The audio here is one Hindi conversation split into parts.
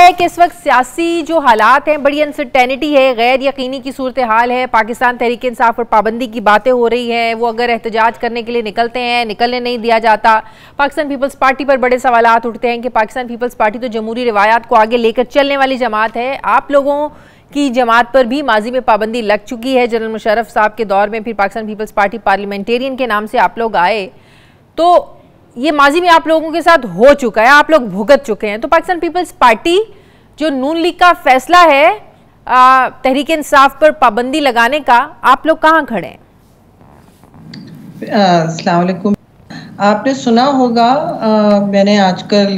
है कि इस वक्त सियासी जो हालात हैं, बड़ी अनसर्टेनिटी है, गैर यकीनी की सूरत हाल है। पाकिस्तान तहरीक इंसाफ पर पाबंदी की बातें हो रही हैं, वो अगर एहतजाज करने के लिए निकलते हैं, निकलने नहीं दिया जाता। पाकिस्तान पीपल्स पार्टी पर बड़े सवालात उठते हैं कि पाकिस्तान पीपल्स पार्टी तो जमहूरी रिवायात को आगे लेकर चलने वाली जमात है। आप लोगों की जमात पर भी माजी में पाबंदी लग चुकी है। जनरल मुशर्रफ साहब के दौर में फिर पाकिस्तान पीपल्स पार्टी पार्लियामेंटेरियन के नाम से आप लोग आए, तो ये माजी में आप लोगों के साथ हो चुका है, आप लोग भुगत चुके हैं। तो पाकिस्तान पीपल्स पार्टी जो नून लीग का फैसला है तहरीक इंसाफ पर पाबंदी लगाने का, आप लोग कहाँ खड़े हैं? अस्सलाम वालेकुम। आपने सुना होगा, मैंने आजकल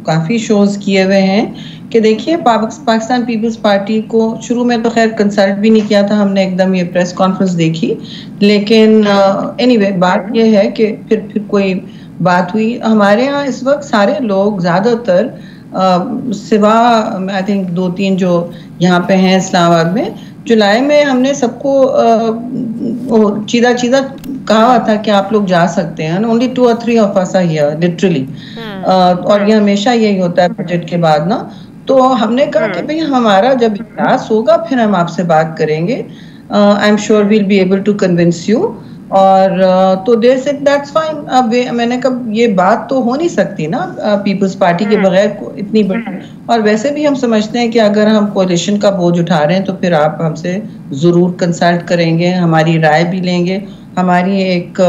काफ़ी शोज़ किए हुए हैं कि देखिए पाकिस्तान पीपल्स पार्टी को शुरू में तो खैर कंसल्ट भी नहीं किया था हमने, एकदम ये प्रेस कॉन्फ्रेंस देखी। लेकिन एनीवे बात ये है कि फिर कोई बात हुई। हमारे यहाँ इस वक्त सारे लोग ज़्यादातर सिवा आई थिंक 2-3 जो यहाँ पे हैं इस्लामाबाद में, जुलाई में हमने सबको चीदा कहा था कि आप लोग जा सकते हैं। Only 2 or 3 of us are here literally. और ये हमेशा यही होता है बजट के बाद ना। तो हमने कहा कि भाई हमारा जब इजलास होगा फिर हम आपसे बात करेंगे। I am sure will be able to convince you. और तो देर से दैट्स फाइन। अब मैंने कहा ये बात तो हो नहीं सकती ना पीपल्स पार्टी के बगैर इतनी बड़ी। और वैसे भी हम समझते हैं कि अगर हम कोalition का बोझ उठा रहे हैं तो फिर आप हमसे ज़रूर कंसल्ट करेंगे, हमारी राय भी लेंगे। हमारी एक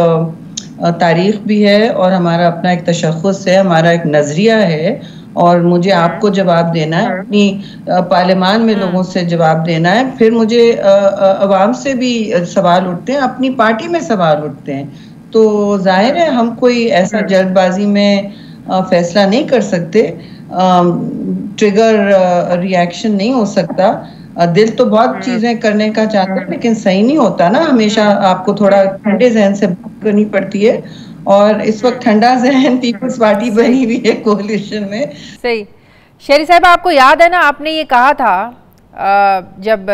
तारीख भी है और हमारा अपना एक तशख़्ख़ुस है, हमारा एक नज़रिया है। और मुझे आपको जवाब देना है, अपनी पार्लियामान में लोगों से जवाब देना है। फिर मुझे अवाम से भी सवाल उठते हैं, अपनी पार्टी में सवाल उठते हैं। तो जाहिर है हम कोई ऐसा जल्दबाजी में फैसला नहीं कर सकते। ट्रिगर रिएक्शन नहीं हो सकता। दिल तो बहुत चीजें करने का चाहता है लेकिन सही नहीं होता ना। हमेशा आपको थोड़ा ठंडे जहन से बात करनी पड़ती है। और इस वक्त ठंडा जहन पीपल्स पार्टी बनी हुई है कोalition में। सही। शेरी साहब, आपको याद है ना, आपने ये कहा था जब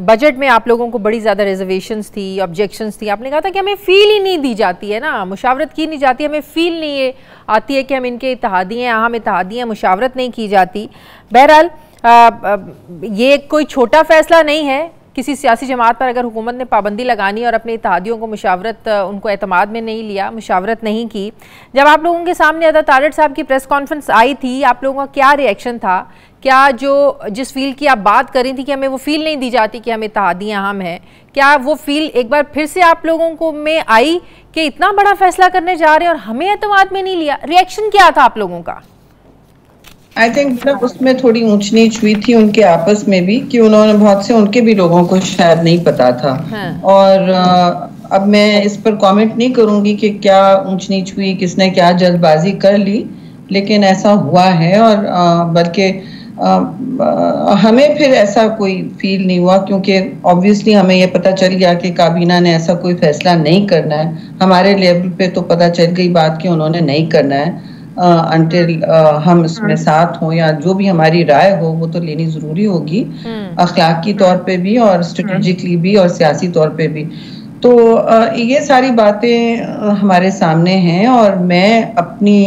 बजट में आप लोगों को बड़ी ज़्यादा रिजर्वेशंस थी, ऑब्जेक्शंस थी, आपने कहा था कि हमें फील ही नहीं दी जाती है ना, मुशावरत की नहीं जाती, हमें फील नहीं आती है कि हम इनके इत्तेहादी हैं, हम इत्तेहादी हैं, मुशावरत नहीं की जाती। बहरहाल ये कोई छोटा फैसला नहीं है। किसी सियासी जमात पर अगर हुकूमत ने पाबंदी लगानी और अपने इत्तेहादियों को मुशावरत, उनको एतमाद में नहीं लिया, मुशावरत नहीं की, जब आप लोगों के सामने अदा तारड़ साहब की प्रेस कॉन्फ्रेंस आई थी, आप लोगों का क्या रिएक्शन था? क्या जिस फील की आप बात कर रही थी कि हमें वो फील नहीं दी जाती कि हम इत्तेहादियाँ हम हैं, क्या वो फील एक बार फिर से आप लोगों को में आई कि इतना बड़ा फैसला करने जा रहे हैं और हमें एतमाद में नहीं लिया? रिएक्शन क्या था आप लोगों का? आई थिंक उसमें थोड़ी ऊंच नीच हुई थी उनके आपस में भी, कि उन्होंने बहुत से उनके भी लोगों को शायद नहीं पता था। और अब मैं इस पर कमेंट नहीं करूंगी कि क्या ऊंच नीच हुई, किसने क्या जल्दबाजी कर ली, लेकिन ऐसा हुआ है। और बल्कि हमें फिर ऐसा कोई फील नहीं हुआ, क्योंकि ऑब्वियसली हमें ये पता चल गया कि काबीना ने ऐसा कोई फैसला नहीं करना है। हमारे लेवल पे तो पता चल गई बात कि उन्होंने नहीं करना है अनटिल हम इसमें साथ हों, या जो भी हमारी राय हो वो तो लेनी जरूरी होगी, अखलाकी तौर पे भी और स्ट्रेटेजिकली भी और सियासी तौर पे भी। तो ये सारी बातें हमारे सामने हैं और मैं अपनी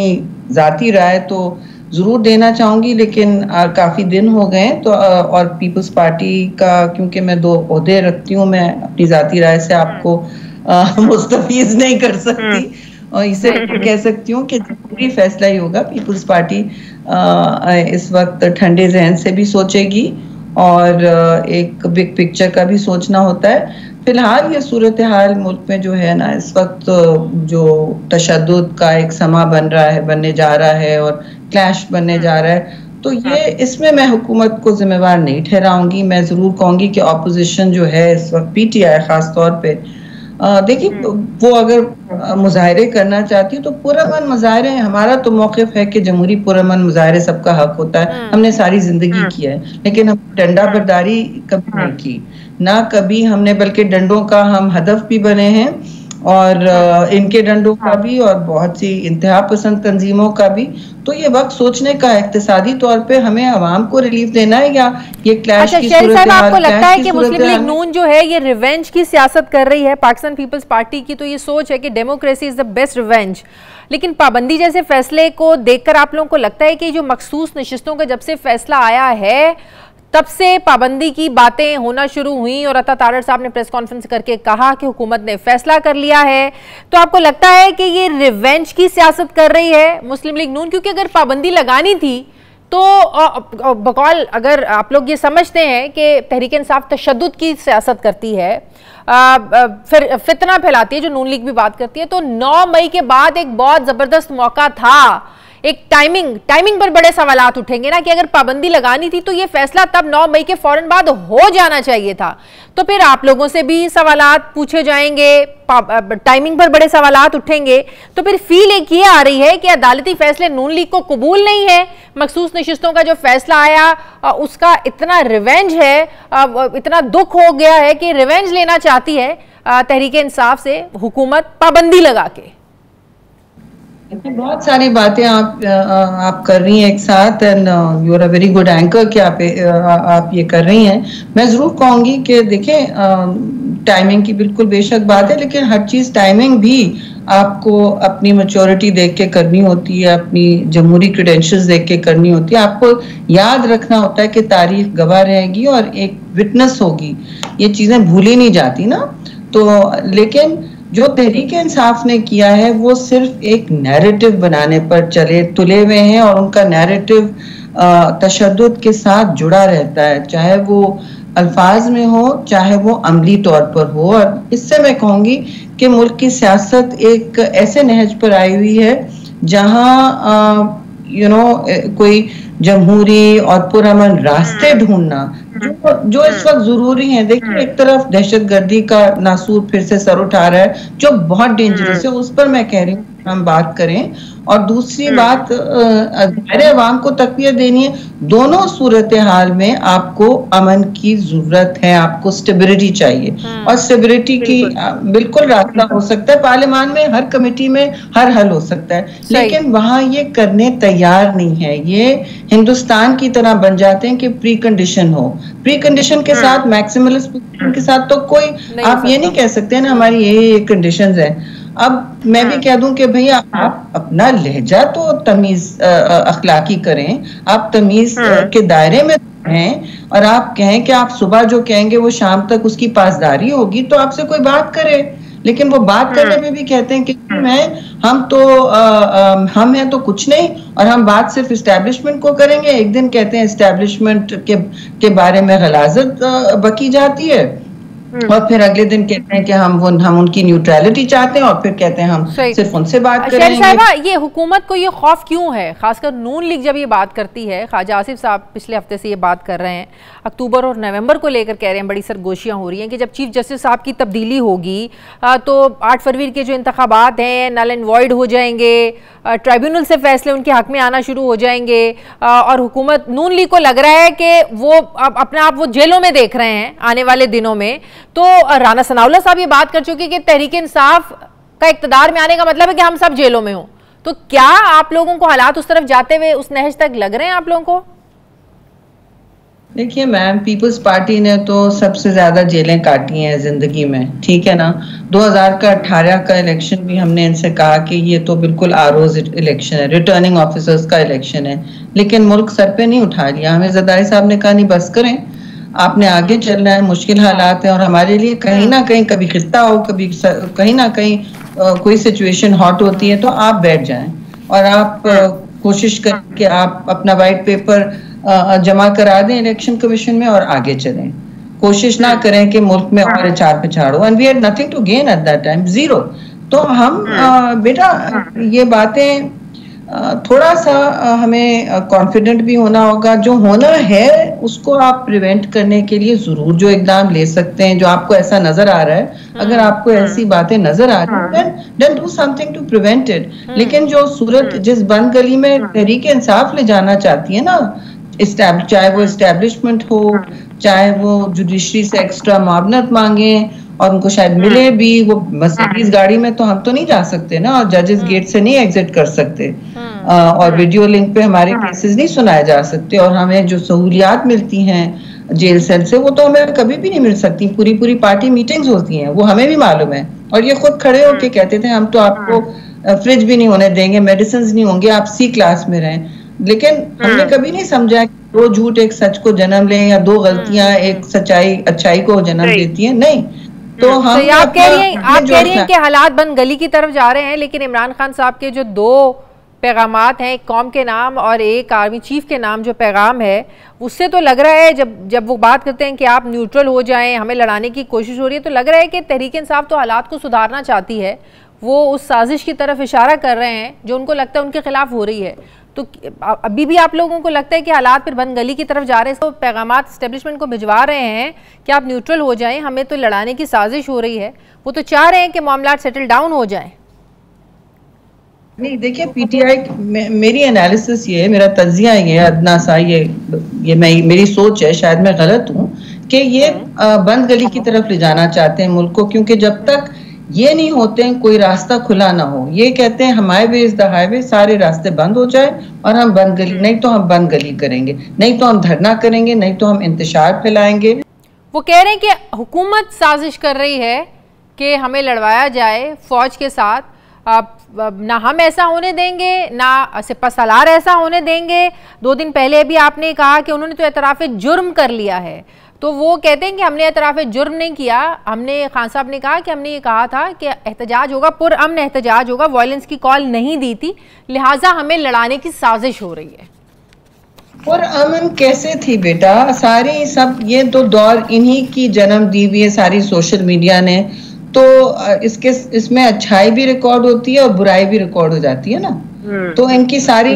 जाती राय तो ज़रूर देना चाहूँगी, लेकिन काफ़ी दिन हो गए तो और पीपल्स पार्टी का क्योंकि मैं 2 ओहदे रखती हूँ, मैं अपनी जाती राय से आपको मुस्तफीज नहीं कर सकती। और इसे कह सकती हूँ कि जरूरी फैसला ही होगा। पीपल्स पार्टी इस वक्त ठंडे जहन से भी सोचेगी और एक बिग पिक्चर का भी सोचना होता है। फिलहाल ये सूरत हाल मुल्क में जो है ना, इस वक्त जो तशद्दुद का एक समा बनने जा रहा है और क्लैश बनने जा रहा है, तो ये इसमें मैं हुकूमत को जिम्मेवार नहीं ठहराऊंगी। मैं ज़रूर कहूँगी कि अपोजिशन जो है इस वक्त PTI ख़ास तौर पे, देखिए वो अगर मुजाहरे करना चाहती है तो पुरअमन मुजाहरे, हमारा तो मौक़िफ़ है कि जमहूरी पुरअमन मुजाहरे सबका हक होता है। हमने सारी जिंदगी किया है, लेकिन हम डंडा बरदारी कभी नहीं की ना, कभी हमने, बल्कि डंडों का हम हदफ भी बने हैं और इनके डंडों का भी और बहुत सी इंतहा पसंद तंजीमों का भी। तो ये वक्त सोचने का इक्तिसादी तौर पे हमें आवाम को रिलीफ देना है या ये क्लैश की सूरत हाल, आपको लगता है कि मुस्लिम लीग नून जो है ये रिवेंज की सियासत कर रही है? पाकिस्तान पीपल्स पार्टी की तो ये सोच है कि democracy is the best revenge, लेकिन पाबंदी जैसे फैसले को देखकर आप लोगों को लगता है कि जो मखसूस नशिस्तों का जब से फैसला आया है तब से पाबंदी की बातें होना शुरू हुई और अता तारड़ साहब ने प्रेस कॉन्फ्रेंस करके कहा कि हुकूमत ने फैसला कर लिया है, तो आपको लगता है कि ये रिवेंज की सियासत कर रही है मुस्लिम लीग नून? क्योंकि अगर पाबंदी लगानी थी तो बकौल अगर आप लोग ये समझते हैं कि तहरीक इंसाफ तशद्दुद की सियासत करती है, फिर फितना फैलाती है, जो नून लीग भी बात करती है, तो 9 मई के बाद एक बहुत जबरदस्त मौका था, एक टाइमिंग पर बड़े सवालात उठेंगे ना कि अगर पाबंदी लगानी थी तो ये फैसला तब 9 मई के फौरन बाद हो जाना चाहिए था। तो फिर आप लोगों से भी सवालात पूछे जाएंगे, टाइमिंग पर बड़े सवालात उठेंगे, तो फिर फील एक ये आ रही है कि अदालती फैसले नून लीग को कबूल नहीं है। मखसूस नशिस्तों का जो फैसला आया उसका इतना रिवेंज है, इतना दुख हो गया है कि रिवेंज लेना चाहती है तहरीक इंसाफ से हुकूमत पाबंदी लगा के। बहुत सारी बातें आप कर रही हैं एक साथ, and you are a very good anchor कि आप ये कर रही हैं। मैं जरूर कहूंगी कि देखें, टाइमिंग की बिल्कुल बेशक बात है, लेकिन हर चीज टाइमिंग भी आपको अपनी मैच्योरिटी देख के करनी होती है, अपनी जमहूरी क्रेडेंशियल्स देख के करनी होती है। आपको याद रखना होता है कि तारीख गवाह रहेगी और एक विटनेस होगी, ये चीजें भूली नहीं जाती ना। तो लेकिन जो तहरीक इंसाफ ने किया है वो सिर्फ एक नैरेटिव बनाने पर तुले हुए हैं, और उनका नैरेटिव तशद्दुद के साथ जुड़ा रहता है, चाहे वो अल्फाज में हो चाहे वो अमली तौर पर हो। और इससे मैं कहूँगी कि मुल्क की सियासत एक ऐसे नहज पर आई हुई है जहाँ कोई जमहूरी और पुरअमन रास्ते ढूंढना जो इस वक्त जरूरी है। देखिए, एक तरफ दहशतगर्दी का नासूर फिर से सर उठा रहा है जो बहुत डेंजरस है, उस पर मैं कह रही हूँ हम बात करें, और दूसरी बात अवाम को तकवीत देनी है। दोनों सूरत हाल में आपको अमन की जरूरत है, आपको स्टेबिलिटी चाहिए, और स्टेबिलिटी की बिल्कुल रास्ता हो सकता है पार्लियामान में, हर कमेटी में हर हल हो सकता है, लेकिन वहां ये करने तैयार नहीं है। ये हिंदुस्तान की तरह बन जाते हैं कि प्री कंडीशन हो, प्री कंडीशन के साथ मैक्सिमलिस्ट पोजीशन के साथ तो कोई आप ये नहीं कह सकते ना हमारी ये कंडीशंस है। अब मैं भी कह दूं कि भैया आप अपना लहजा तो तमीज अखलाकी करें, आप तमीज के दायरे में हैं, और आप कहें कि आप सुबह जो कहेंगे वो शाम तक उसकी पासदारी होगी, तो आपसे कोई बात करे। लेकिन वो बात करने में भी कहते हैं कि हम हैं तो कुछ नहीं, और हम बात सिर्फ इस्टेब्लिशमेंट को करेंगे। एक दिन कहते हैं इस्टेब्लिशमेंट के बारे में गलाजत बकी जाती है, और फिर अगले दिन कहते हैं कि हम उनकी न्यूट्रलिटी चाहते हैं, और फिर कहते हैं हम सिर्फ उनसे बात करेंगे। ये हुकूमत को ये खौफ क्यों है, खासकर नून लीग जब ये बात करती है? ख्वाजा आसिफ साहब पिछले हफ्ते से ये बात कर रहे हैं, अक्टूबर और नवंबर को लेकर कह रहे हैं, बड़ी सरगोशियां हो रही हैं कि जब चीफ जस्टिस साहब की तब्दीली होगी तो 8 फरवरी के जो इंतखाबात हैं नल एंड वॉइड हो जाएंगे, ट्राइब्यूनल से फैसले उनके हक में आना शुरू हो जाएंगे, और हुकूमत नून लीग को लग रहा है कि वो अपने आप वो जेलों में देख रहे हैं आने वाले दिनों में। तो राना सनाउल्लाह साहब ये बात कर चुके कि तहरीक इंसाफ का इक्तदार में आने का मतलब है कि हम सब जेलों में हों। तो क्या आप लोगों को हालात उस तरफ जाते हुए उस नहज तक लग रहे हैं आप लोगों को? देखिए मैम, पीपल्स पार्टी ने तो सबसे ज्यादा जेलें काटी हैं जिंदगी में, ठीक है ना। 2018 का इलेक्शन भी हमने इनसे कहा कि ये तो बिल्कुल आरोज इलेक्शन है, रिटर्निंग ऑफिसर्स का इलेक्शन है, लेकिन मुल्क सर पे नहीं उठा लिया। हमें ज़रदारी साहब ने कहा नहीं बस करें, आपने आगे चलना है, मुश्किल हालात हैं, और हमारे लिए कहीं ना कहीं कभी खिस्ता हो, कभी कहीं ना कहीं कोई सिचुएशन हॉट होती है, तो आप बैठ जाएं और आप कोशिश करें कि आप अपना वाइट पेपर जमा करा दें इलेक्शन कमीशन में और आगे चलें। कोशिश ना करें कि मुल्क में और चार पिछाड़ हो, and we had nothing to gain at that time, zero. तो हम बेटा ये बातें थोड़ा सा हमें कॉन्फिडेंट भी होना होगा। जो होना है उसको आप प्रिवेंट करने के लिए जरूर जो इकदाम ले सकते हैं, जो आपको ऐसा नजर आ रहा है, अगर आपको ऐसी बातें नजर आ रही हैं, then do something to prevent it. लेकिन जो सूरत जिस बंद गली में तहरीक इंसाफ ले जाना चाहती है ना, चाहे वो इस्टेब्लिशमेंट हो, चाहे वो जुडिशरी से एक्स्ट्रा मामनत मांगे, और उनको शायद मिले भी। वो मर्सिडीज गाड़ी में तो हम तो नहीं जा सकते ना, और जजेस गेट से नहीं एग्जिट कर सकते, और वीडियो लिंक पे हमारे केसेस नहीं सुनाए जा सकते, और हमें जो सहूलियात मिलती हैं जेल सेल से वो तो हमें कभी भी नहीं मिल सकती। पूरी पूरी पार्टी मीटिंग्स होती हैं, वो हमें भी मालूम है, और ये खुद खड़े होके कहते थे हम तो आपको फ्रिज भी नहीं होने देंगे, मेडिसिन नहीं होंगे, आप सी क्लास में रहें। लेकिन हमने कभी नहीं समझा कि दो झूठ एक सच को जन्म लें, या दो गलतियां एक सच्चाई अच्छाई को जन्म देती हैं, नहीं। तो हम आप कह रही हैं कि हालात बंद गली की तरफ जा रहे हैं, लेकिन इमरान खान साहब के जो दो पैगामात हैं, एक कौम के नाम और एक आर्मी चीफ के नाम जो पैगाम है, उससे तो लग रहा है जब वो बात करते हैं कि आप न्यूट्रल हो जाएं, हमें लड़ाने की कोशिश हो रही है, तो लग रहा है कि तहरीक इंसाफ तो हालात को सुधारना चाहती है, वो उस साजिश की तरफ इशारा कर रहे हैं जो उनको लगता है उनके खिलाफ हो रही है। तो अभी भी आप लोगों को लगता है कि हालात फिर बंद गली की तरफ जा रहे हैं, तो पैगामात एस्टेब्लिशमेंट को भिजवा रहे हैं कि आप न्यूट्रल हो जाएं, हमें तो लड़ाने की साजिश हो रही है, वो तो चाह रहे हैं कि मामला सेटल डाउन हो जाएं। नहीं, देखिए पीटीआई, मेरी एनालिसिस ये है, मेरा तज्जिया ये अदना सा, ये मेरी सोच है, शायद मैं गलत हूँ, कि ये बंद गली की तरफ ले जाना चाहते हैं मुल्क को, क्योंकि जब तक ये नहीं होते हैं कोई रास्ता खुला ना हो, ये कहते हैं हमारे वे इज द हाईवे, सारे रास्ते बंद हो जाए और हम बंद गली, नहीं तो हम बंद गली करेंगे, नहीं तो हम धरना करेंगे, नहीं तो हम इंतशार फैलाएंगे। वो कह रहे हैं कि हुकूमत साजिश कर रही है कि हमें लड़वाया जाए फौज के साथ, ना हम ऐसा होने देंगे, ना सिपा सलार ऐसा होने देंगे। 2 दिन पहले भी आपने कहा कि उन्होंने तो एतराफ़ जुर्म कर लिया है, तो वो कहते हैं कि हमने एतराफ़ जुर्म नहीं किया, हमने, खान साहब ने कहा कि हमने ये कहा था कि एहतजाज होगा, पुरअमन एहतजाज होगा, वायलेंस की कॉल नहीं दी थी, लिहाजा हमें लड़ाने की साजिश हो रही है। पुरअमन कैसे थी बेटा, सारी सब ये तो दौर इन्हीं की जन्म दी हुई है सारी सोशल मीडिया ने, तो इसमें अच्छाई भी रिकॉर्ड होती है और बुराई भी रिकॉर्ड हो जाती है ना। तो इनकी सारी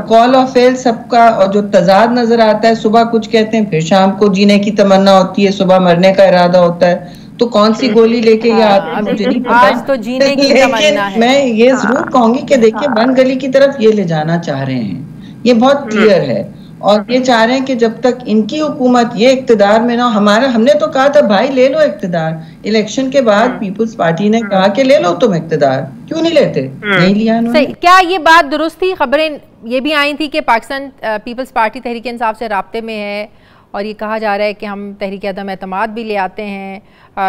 कॉल और फेल सबका, और जो तजाद नजर आता है, सुबह कुछ कहते हैं फिर शाम को जीने की तमन्ना होती है, सुबह मरने का इरादा होता है, तो कौन सी गोली लेके ये आते हैं मुझे नहीं पता। आज तो जीने की तमन्ना है। मैं ये जरूर कहूंगी कि देखिए बंद गली की तरफ ये ले जाना चाह रहे हैं, ये बहुत क्लियर है, और ये चाह रहे हैं कि जब तक इनकी हुकूमत ये इक्तदार में ना, हमने तो कहा था भाई ले लो इक्तदार, इलेक्शन के बाद पीपल्स पार्टी ने कहा कि ले लो तुम इक्तदार, क्यों नहीं लेते, नहीं लिया उन्होंने। क्या ये बात दुरुस्त थी? खबरें ये भी आई थी कि पाकिस्तान पीपल्स पार्टी तहरीक इंसाफ से राब्ते में है, और ये कहा जा रहा है कि हम तहरीक अदम एतमाद भी ले आते हैं,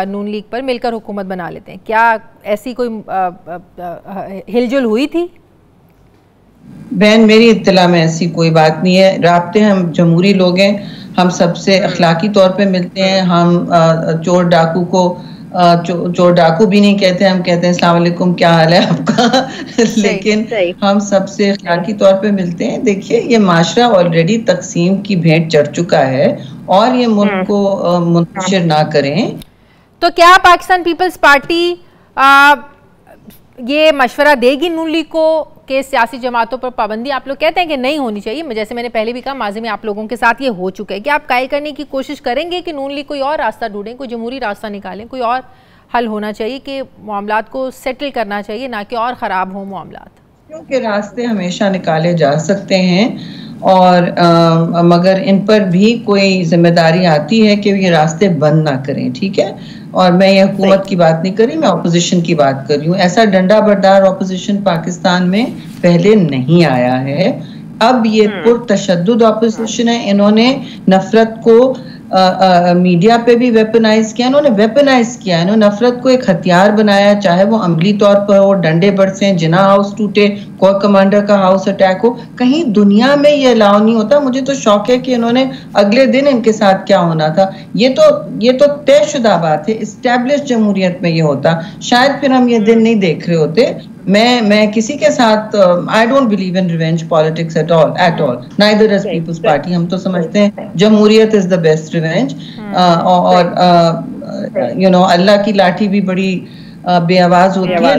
नून लीग पर मिलकर हुकूमत बना लेते हैं। क्या ऐसी कोई हिलजुल हुई थी? बहन, मेरी इत्तला में ऐसी कोई बात नहीं है। राब्ते, हम जमहूरी लोग हैं, हम सबसे अखलाकी तौर पे मिलते हैं, हम चोर डाकू को चोर डाकू भी नहीं कहते, हम कहते हैं अस्सलाम वालेकुम, क्या हाल है आपका। लेकिन हम सबसे अखलाकी तौर पे मिलते हैं। देखिए, ये माशरा ऑलरेडी तकसीम की भेंट चढ़ चुका है, और ये मुल्क को मुंतशिर ना करें। तो क्या पाकिस्तान पीपल्स पार्टी ये मशवरा देगी नून लीग को कि सियासी जमातों पर पाबंदी, आप लोग कहते हैं कि नहीं होनी चाहिए, जैसे मैंने पहले भी कहा माजी में आप लोगों के साथ ये हो चुका है, कि आप कायल करने की कोशिश करेंगे कि नून लीग कोई और रास्ता ढूंढें, कोई जमहूरी रास्ता निकालें, कोई और हल होना चाहिए, कि मामलात को सेटल करना चाहिए, ना कि और ख़राब हो मामलात? क्योंकि रास्ते हमेशा निकाले जा सकते हैं, और मगर इन पर भी कोई जिम्मेदारी आती है कि ये रास्ते बंद ना करें, ठीक है। और मैं ये हुकूमत की बात नहीं कर रही, मैं अपोजिशन की बात कर रही हूँ। ऐसा डंडा बरदार अपोजिशन पाकिस्तान में पहले नहीं आया है। अब ये पुरतशद्दुद अपोजिशन है, इन्होंने नफरत को मीडिया पे भी वेपनाइज किया, इन्होंने वेपनाइज किया, इन्होंने नफरत को एक हथियार बनाया, चाहे वो अमली तौर पर हो, डंडे बरसें, जिना हाउस टूटे, कोर कमांडर का हाउस अटैक हो, कहीं दुनिया में ये अलाउ नहीं होता। मुझे तो शौक है कि इन्होंने अगले दिन इनके साथ क्या होना था, ये तो तयशुदा बात है, इस्टेब्लिश जमहूरियत में ये होता, शायद फिर हम ये दिन नहीं देख रहे होते। मैं किसी के साथ, I don't believe in revenge politics at all, neither as people's party. हम तो समझते हैं जमहूरियत इज द बेस्ट रिवेंज, और अल्लाह की लाठी भी बड़ी बेआवाज होती है।